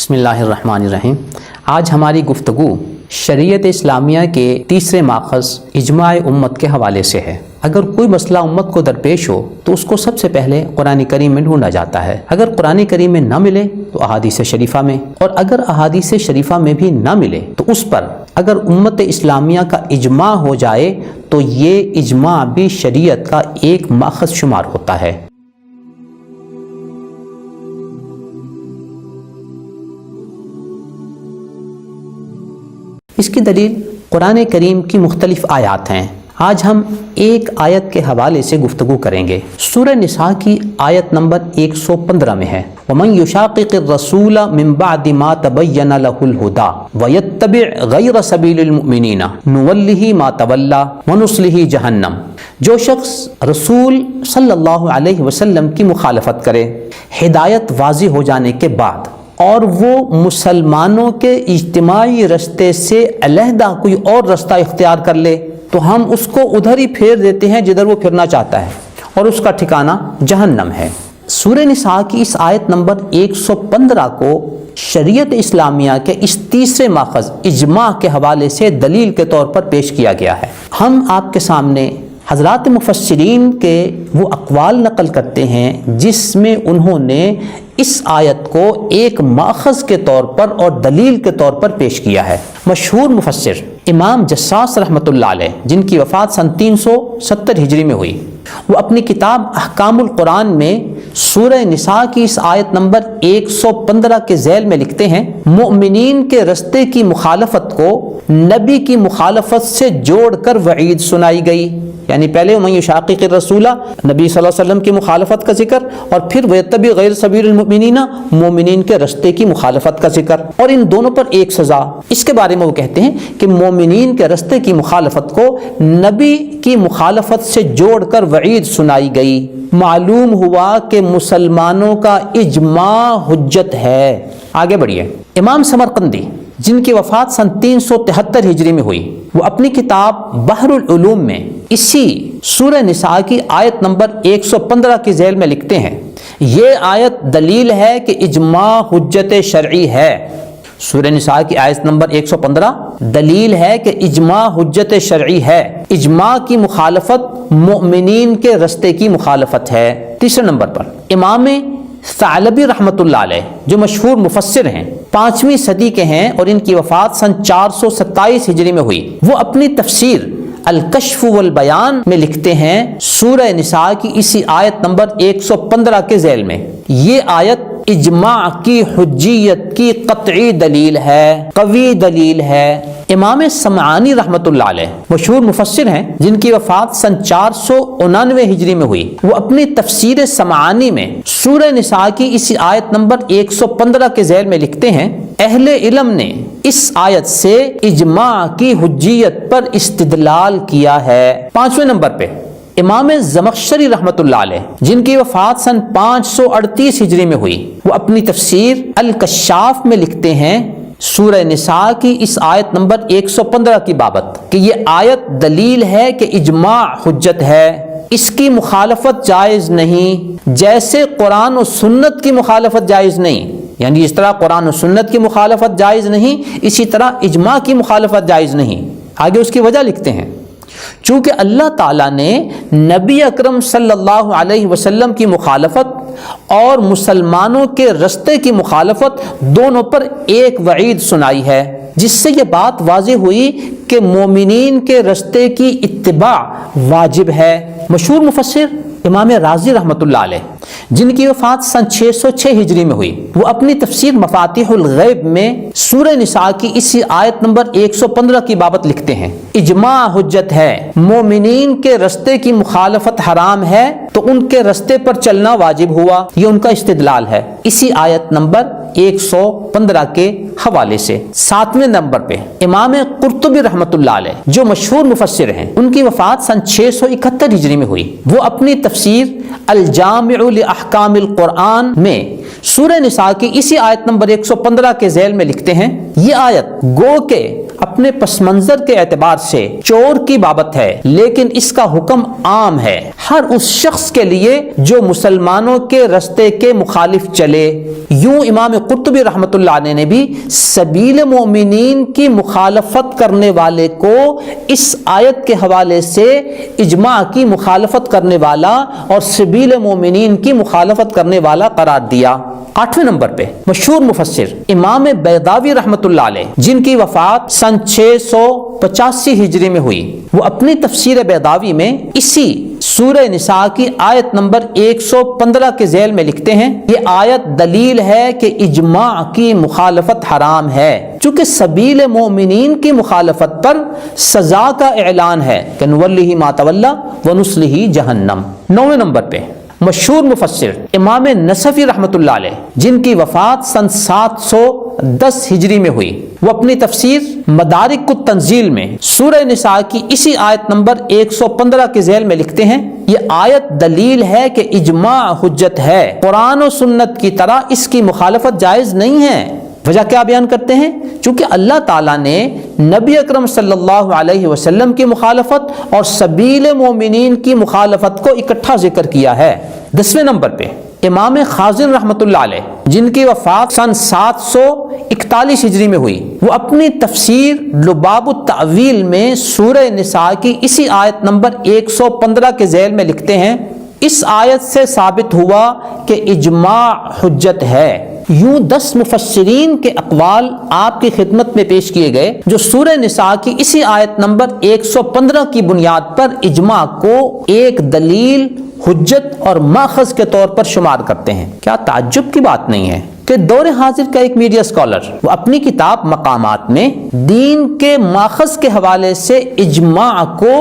بسم اللہ الرحمن الرحیم۔ آج ہماری گفتگو شریعت اسلامیہ کے تیسرے ماخذ اجماع امت کے حوالے سے ہے۔ اگر کوئی مسئلہ امت کو درپیش ہو تو اس کو سب سے پہلے قرآن کریم میں ڈھونڈا جاتا ہے۔ اگر قرآن کریم میں نہ ملے تو احادیث شریفہ میں، اور اگر احادیث شریفہ میں بھی نہ ملے تو اس پر اگر امت اسلامیہ کا اجماع ہو جائے تو یہ اجماع بھی شریعت کا ایک ماخذ شمار ہوتا ہے۔ اس کی دلیل قرآن کریم کی مختلف آیات ہیں۔ آج ہم ایک آیت کے حوالے سے گفتگو کریں گے۔ سورہ نساء کی آیت نمبر 115 میں ہے وَمَن يُشَاقِقِ الرَّسُولَ مِن بَعْدِ مَا تَبَيَّنَ لَهُ الْهُدَى وَيَتَّبِعْ غَيْرَ سَبِيلِ الْمُؤْمِنِينَ نُوَلِّهِ مَا تَوَلَّى وَنُصْلِهِ جَهَنَّمَ۔ جو شخص رسول صلی اللہ علیہ وسلم کی مخالفت کرے ہدایت واضح ہو جانے کے بعد، اور وہ مسلمانوں کے اجتماعی رستے سے علیحدہ کوئی اور رستہ اختیار کر لے تو ہم اس کو ادھر ہی پھیر دیتے ہیں جدھر وہ پھرنا چاہتا ہے، اور اس کا ٹھکانہ جہنم ہے۔ سورہ نساء کی اس آیت نمبر 115 کو شریعت اسلامیہ کے اس تیسرے ماخذ اجماع کے حوالے سے دلیل کے طور پر پیش کیا گیا ہے۔ ہم آپ کے سامنے حضرات مفسرین کے وہ اقوال نقل کرتے ہیں جس میں انہوں نے اس آیت کو ایک ماخذ کے طور پر اور دلیل کے طور پر پیش کیا ہے۔ مشہور مفسر امام جساس رحمۃ اللہ علیہ، جن کی وفات سن 370 ہجری میں ہوئی، وہ اپنی کتاب احکام القرآن میں سورہ نساء کی اس آیت نمبر 115 کے ذیل میں لکھتے ہیں مومنین کے رستے کی مخالفت کو نبی کی مخالفت سے جوڑ کر وعید سنائی گئی۔ یعنی پہلے وَمَن يُشَاقِقِ الرَّسُولَ نبی صلی اللہ علیہ وسلم کی مخالفت کا ذکر، اور پھر وَيَتَّبِعْ غَيْرَ سَبِيلِ الْمُؤْمِنِينَ مومنین کے رستے کی مخالفت کا ذکر، اور ان دونوں پر ایک سزا۔ اس کے بارے میں وہ کہتے ہیں کہ مومنین کے رستے کی مخالفت کو نبی کی مخالفت سے جوڑ کر وعید سنائی گئی۔ معلوم ہوا کہ مسلمانوں کا اجماع حجت ہے۔ آگے بڑھیے۔ امام سمرقندی، جن کی وفات سن 373 ہجری میں ہوئی، وہ اپنی کتاب بحر العلوم میں اسی سورہ نساء کی آیت نمبر 115 کی ذیل میں لکھتے ہیں یہ آیت دلیل ہے کہ اجماع حجت شرعی ہے۔ سورہ نساء کی آیت نمبر 115 دلیل ہے کہ اجماع حجت شرعی ہے۔ اجماع کی مخالفت مومنین کے رستے کی مخالفت ہے۔ تیسرے نمبر پر امام ثعلبی رحمۃ اللہ علیہ، جو مشہور مفسر ہیں، 5ویں صدی کے ہیں اور ان کی وفات سن 427 ہجری میں ہوئی، وہ اپنی تفسیر الکشف والبیان میں لکھتے ہیں سورہ نساء کی اسی آیت نمبر 115 کے ذیل میں یہ آیت اجماع کی حجیت کی قطعی دلیل ہے، قوی دلیل ہے۔ امام سمعانی رحمۃ اللہ علیہ مشہور مفسر ہیں، جن کی وفات سن 499 ہجری میں ہوئی، وہ اپنی تفسیر سمعانی میں سورہ نساء کی اسی آیت نمبر 115 کے ذیل میں لکھتے ہیں اہل علم نے اس آیت سے اجماع کی حجیت پر استدلال کیا ہے۔ 5ویں نمبر پہ امام زمخشری رحمۃ اللہ علیہ، جن کی وفات سن 538 ہجری میں ہوئی، وہ اپنی تفسیر الکشاف میں لکھتے ہیں سورہ نساء کی اس آیت نمبر 115 کی بابت کہ یہ آیت دلیل ہے کہ اجماع حجت ہے، اس کی مخالفت جائز نہیں، جیسے قرآن و سنت کی مخالفت جائز نہیں۔ یعنی جس طرح قرآن و سنت کی مخالفت جائز نہیں، اسی طرح اجماع کی مخالفت جائز نہیں۔ آگے اس کی وجہ لکھتے ہیں چونکہ اللہ تعالیٰ نے نبی اکرم صلی اللہ علیہ وسلم کی مخالفت اور مسلمانوں کے رستے کی مخالفت دونوں پر ایک وعید سنائی ہے، جس سے یہ بات واضح ہوئی کہ مومنین کے رستے کی اتباع واجب ہے۔ مشہور مفسر امام رازی رحمۃ اللہ علیہ، جن کی وفات سن 606 ہجری میں ہوئی، وہ اپنی تفسیر مفاتیح الغیب میں سورہ نساء کی اسی آیت نمبر 115 کی بابت لکھتے ہیں اجماع حجت ہے، مومنین کے رستے کی مخالفت حرام ہے تو ان کے رستے پر چلنا واجب ہوا۔ یہ ان کا استدلال ہے اسی آیت نمبر 115 کے حوالے سے۔ 7ویں نمبر پہ امام قرطبی رحمۃ اللہ علیہ، جو مشہور مفسر ہیں، ان کی وفات سن 671 ہجری میں ہوئی، وہ اپنی تفسیر الجامع لاحکام القرآن میں سورہ نساء کی اسی آیت نمبر 115 کے ذیل میں لکھتے ہیں یہ آیت گو کہ اپنے پس منظر کے اعتبار سے چور کی بابت ہے، لیکن اس کا حکم عام ہے ہر اس شخص کے لیے جو مسلمانوں کے رستے کے مخالف چلے۔ یوں امام قرطبی رحمۃ اللہ علیہ نے بھی سبیل مومنین کی مخالفت کرنے والے کو اس آیت کے حوالے سے اجماع کی مخالفت کرنے والا اور سبیل مومنین کی مخالفت کرنے والا قرار دیا۔ 8ویں نمبر پہ مشہور مفسر امام بیضاوی رحمۃ اللہ علیہ، جن کی وفات سن 685 ہجری میں ہوئی، وہ اپنی تفسیر بیضاوی میں اسی سورہ نساء کی آیت نمبر 115 کے ذیل میں لکھتے ہیں، یہ آیت دلیل ہے کہ اجماع کی مخالفت حرام ہے، چونکہ سبیل مومنین کی مخالفت پر سزا کا اعلان ہے کہ نولیہ ما تولی ونصلہ جہنم۔ 9ویں نمبر پہ مشہور مفسر امام نصفی رحمۃ اللہ علیہ، جن کی وفات سن 710 ہجری میں ہوئی، وہ اپنی تفسیر مدارک التنزیل میں سورہ نساء کی اسی آیت نمبر 115 کے ذیل میں لکھتے ہیں، یہ آیت دلیل ہے کہ اجماع حجت ہے، قرآن و سنت کی طرح اس کی مخالفت جائز نہیں ہے۔ وجہ کیا بیان کرتے ہیں؟ چونکہ اللہ تعالیٰ نے نبی اکرم صلی اللہ علیہ وسلم کی مخالفت اور سبیل مومنین کی مخالفت کو اکٹھا ذکر کیا ہے۔ 10ویں نمبر پہ امام خازن رحمۃ اللہ علیہ، جن کی وفات سن 741 ہجری میں ہوئی، وہ اپنی تفسیر لباب التأویل میں سورہ نساء کی اسی آیت نمبر 115 کے ذیل میں لکھتے ہیں، اس آیت سے ثابت ہوا کہ اجماع حجت ہے۔ یوں 10 مفسرین کے اقوال آپ کی خدمت میں پیش کیے گئے جو سورہ نساء کی اسی آیت نمبر 115 کی بنیاد پر اجماع کو ایک دلیل، حجت اور ماخذ کے طور پر شمار کرتے ہیں۔ کیا تعجب کی بات نہیں ہے کہ دور حاضر کا ایک میڈیا اسکالر وہ اپنی کتاب مقامات میں دین کے ماخذ کے حوالے سے اجماع کو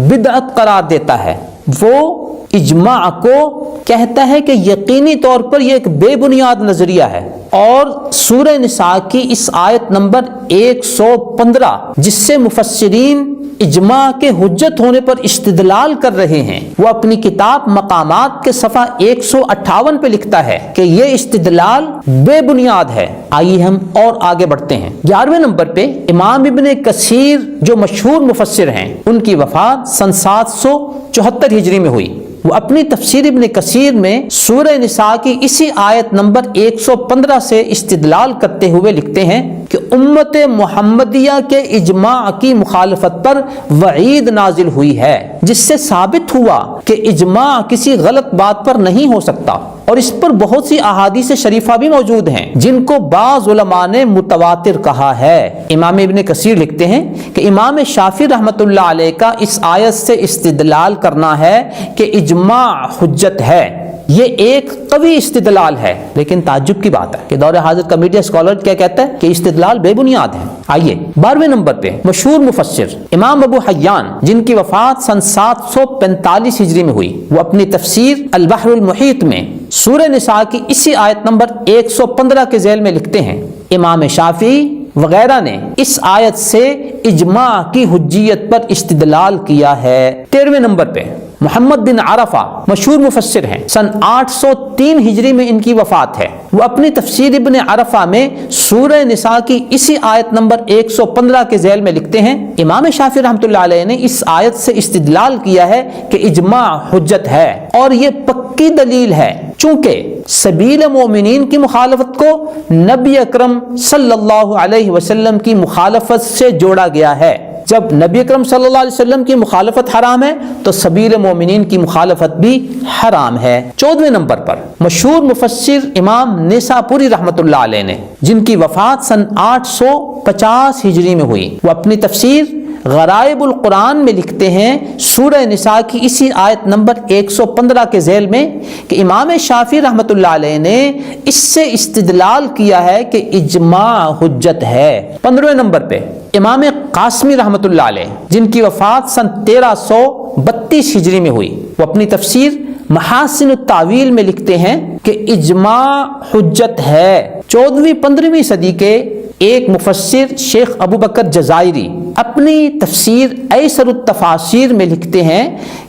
بدعت قرار دیتا ہے، وہ اجماع کو کہتا ہے کہ یقینی طور پر یہ ایک بے بنیاد نظریہ ہے، اور سورہ نساء کی اس آیت نمبر 115 جس سے مفسرین اجماع کے حجت ہونے پر استدلال کر رہے ہیں، وہ اپنی کتاب مقامات کے صفحہ 158 پہ لکھتا ہے کہ یہ استدلال بے بنیاد ہے۔ آئیے ہم اور آگے بڑھتے ہیں۔ 11ویں نمبر پہ امام ابن کثیر جو مشہور مفسر ہیں، ان کی وفات سن 774 ہجری میں ہوئی، وہ اپنی تفسیر ابن کثیر میں سورہ نساء کی اسی آیت نمبر 115 سے استدلال کرتے ہوئے لکھتے ہیں کہ امت محمدیہ کے اجماع کی مخالفت پر وعید نازل ہوئی ہے، جس سے ثابت ہوا کہ اجماع کسی غلط بات پر نہیں ہو سکتا، اور اس پر بہت سی احادیث شریفہ بھی موجود ہیں جن کو بعض علماء نے متواتر کہا ہے۔ امام ابن کثیر لکھتے ہیں کہ امام شافعی رحمۃ اللہ علیہ کا اس آیت سے استدلال کرنا ہے کہ اجماع حجت ہے، یہ ایک قوی استدلال ہے، لیکن تعجب کی بات ہے کہ دور حاضر کا میڈیا اسکالر کیا کہتا ہے کہ استدلال بے بنیاد ہے۔ آئیے 12ویں نمبر پہ مشہور مفسر امام ابو حیان، جن کی وفات سن 745 ہجری میں ہوئی، وہ اپنی تفسیر البحر المحیط میں سورہ نساء کی اسی آیت نمبر 115 کے ذیل میں لکھتے ہیں، امام شافعی وغیرہ نے اس آیت سے اجماع کی حجیت پر استدلال کیا ہے۔ 13ویں نمبر پہ محمد بن عرفہ مشہور مفسر ہیں، سن 803 ہجری میں ان کی وفات ہے، وہ اپنی تفسیر ابن عرفہ میں سورہ نساء کی اسی آیت نمبر 115 کے ذیل میں لکھتے ہیں، امام شافعی رحمۃ اللہ علیہ نے اس آیت سے استدلال کیا ہے کہ اجماع حجت ہے، اور یہ پکی دلیل ہے، چونکہ سبیل مومنین کی مخالفت کو نبی اکرم صلی اللہ علیہ وسلم کی مخالفت سے جوڑا گیا ہے۔ جب نبی اکرم صلی اللہ علیہ وسلم کی مخالفت حرام ہے تو سبیل مومنین کی مخالفت بھی حرام ہے۔ 14ویں نمبر پر مشہور مفسر امام نیساپوری رحمۃ اللہ علیہ نے، جن کی وفات سن 850 ہجری میں ہوئی، وہ اپنی تفسیر غرائب القرآن میں لکھتے ہیں سورہ نساء کی اسی آیت نمبر 115 کے ذیل میں کہ امام شافعی رحمۃ اللہ علیہ نے اس سے استدلال کیا ہے کہ اجماع حجت ہے۔ 15ویں نمبر پہ امام قاسمی رحمۃ اللہ علیہ، جن کی وفات سن 1332 ہجری میں ہوئی، وہ اپنی تفسیر محاسن التاویل میں لکھتے ہیں کہ اجماع حجت ہے۔ 14ویں 15ویں صدی کے ایک مفسر شیخ ابو بکر جزائری اپنی تفسیر ایسر التفاسیر میں لکھتے ہیں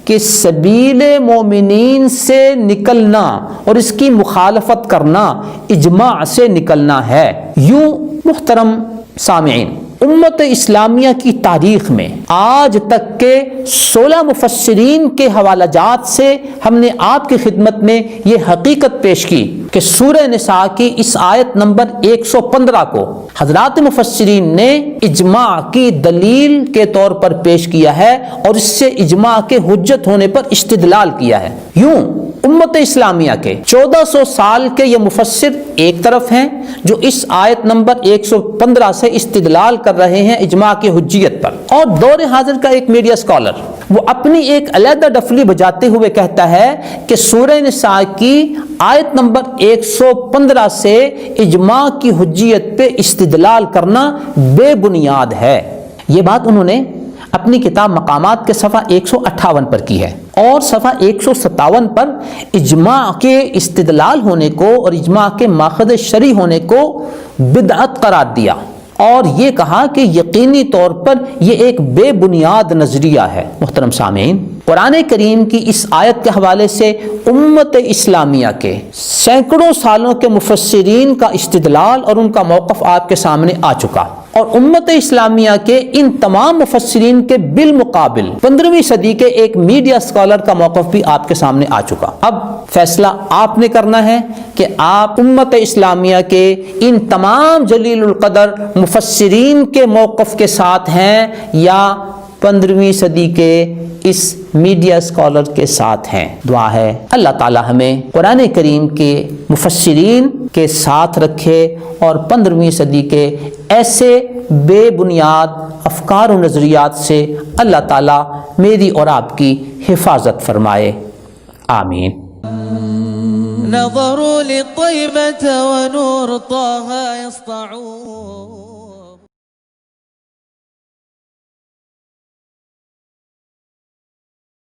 کہ سبیل مومنین سے نکلنا اور اس کی مخالفت کرنا اجماع سے نکلنا ہے۔ یوں محترم سامعین، امت اسلامیہ کی تاریخ میں آج تک کے 16 مفسرین کے حوالہ جات سے ہم نے آپ کی خدمت میں یہ حقیقت پیش کی کہ سورہ نساء کی اس آیت نمبر 115 کو حضرات مفسرین نے اجماع کی دلیل کے طور پر پیش کیا ہے اور اس سے اجماع کے حجت ہونے پر استدلال کیا ہے۔ یوں امت اسلامیہ کے 1400 سال کے یہ مفسر ایک طرف ہیں جو اس آیت نمبر 115 سے استدلال کر رہے ہیں اجماع کی حجیت پر، اور دور حاضر کا ایک میڈیا اسکالر وہ اپنی ایک علیحدہ ڈفلی بجاتے ہوئے کہتا ہے کہ سورہ نساء کی آیت نمبر 115 سے اجماع کی حجیت پہ استدلال کرنا بے بنیاد ہے۔ یہ بات انہوں نے اپنی کتاب مقامات کے صفحہ 158 پر کی ہے، اور صفحہ 157 پر اجماع کے استدلال ہونے کو اور اجماع کے ماخذ شرعی ہونے کو بدعت قرار دیا، اور یہ کہا کہ یقینی طور پر یہ ایک بے بنیاد نظریہ ہے۔ محترم سامعین، قرآن کریم کی اس آیت کے حوالے سے امت اسلامیہ کے سینکڑوں سالوں کے مفسرین کا استدلال اور ان کا موقف آپ کے سامنے آ چکا، اور امت اسلامیہ کے ان تمام مفسرین کے بالمقابل 15ویں صدی کے ایک میڈیا اسکالر کا موقف بھی آپ کے سامنے آ چکا۔ اب فیصلہ آپ نے کرنا ہے کہ آپ امت اسلامیہ کے ان تمام جلیل القدر مفسرین کے موقف کے ساتھ ہیں یا 15ویں صدی کے اس میڈیا اسکالر کے ساتھ ہیں۔ دعا ہے اللہ تعالی ہمیں قرآن کریم کے مفسرین کے ساتھ رکھے اور 15ویں صدی کے ایسے بے بنیاد افکار و نظریات سے اللہ تعالی میری اور آپ کی حفاظت فرمائے، آمین۔ نظروا للطيبة ونور طه يسطعون